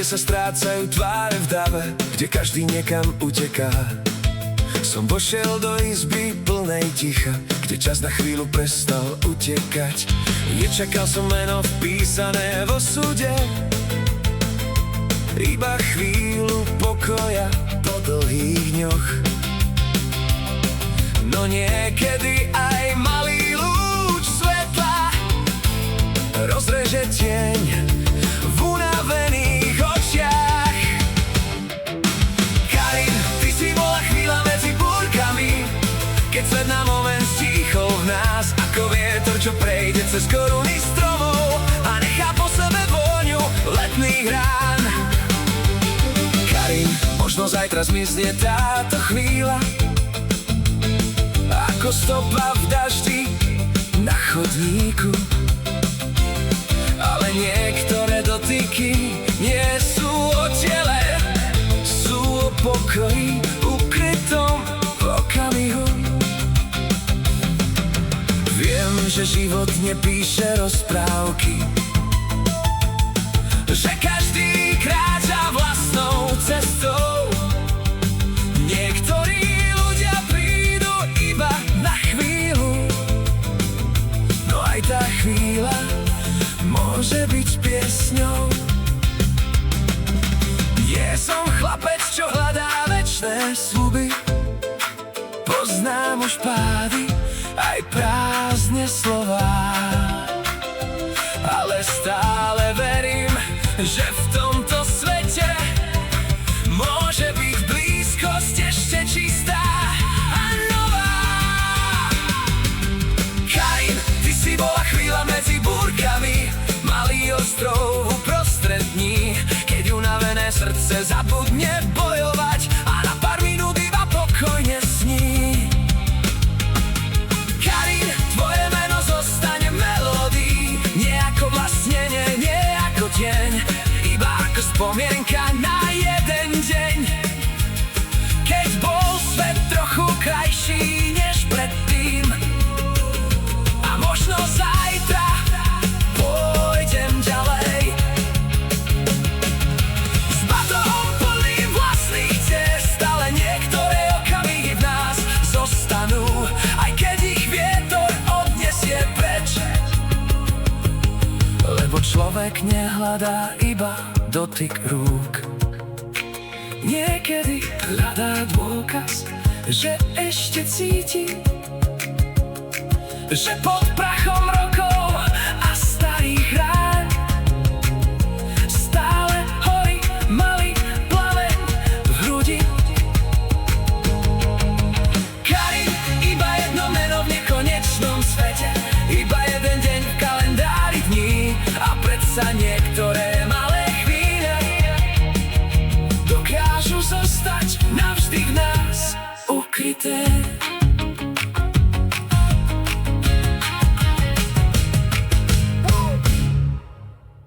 kde sa strácajú tváre v dave, kde každý niekam uteká. Som vošiel do izby plnej ticha, kde čas na chvíľu prestal utekať. Nečakal som meno vpísané vo súde, iba chvíľu pokoja po dlhých dňoch. No niekedy aj malý lúč svetla rozreže tieň v unavených očiach. Karin, ty si bola chvíľa medzi búrkami, keď svet na moment stíchol v nás, ako vietor, čo prejde cez koruny stromov a nechá po sebe vôňu letných rán. Karin, možno zajtra zmizne táto chvíľa, ako stopa v daždi na chodníku. Ale niektoré dotyky nie sú o tele, sú o pokoji ukrytom v okamihu. Viem, že život nepíše rozprávky, že každý kráča vlastnou cestou. Niektorí ľudia prídu iba na chvíľu, no aj tá chvíľa môže byť piesňou. Nie som chlapec, čo hľadá večné sľuby, poznám už pády, aj prázdne slová, ale stále verím, že v tomto svete môže byť blízkosť ešte čistá a nová. Karin, ty si bola chvíľa medzi búrkami, malý ostrov uprostred dní, keď unavené srdce zabudne bojovať a na pár minút iba pokojne sní. Karin, tvoje meno zostane melódií, nie ako vlastnenie, nie ako tieň, iba ako spomienka na jeden deň, keď bol svet trochu krajší než predtým. A možno zajtra pôjdem ďalej s batohom plným vlastných ciest, ale niektoré okamihy v nás zostanú, aj keď ich vietor odnesie preč. Lebo človek nehľadá iba dotyk rúk, niekedy hľadá dôkaz, že ešte cíti, že pod prachom rokov a starých rán stále horí malý plameň v hrudi. Karin, iba jedno meno v nekonečnom svete, iba jeden deň v kalendári dní, a predsa niektoré malé chvíle dokážu zostať navždy v nás ukryté.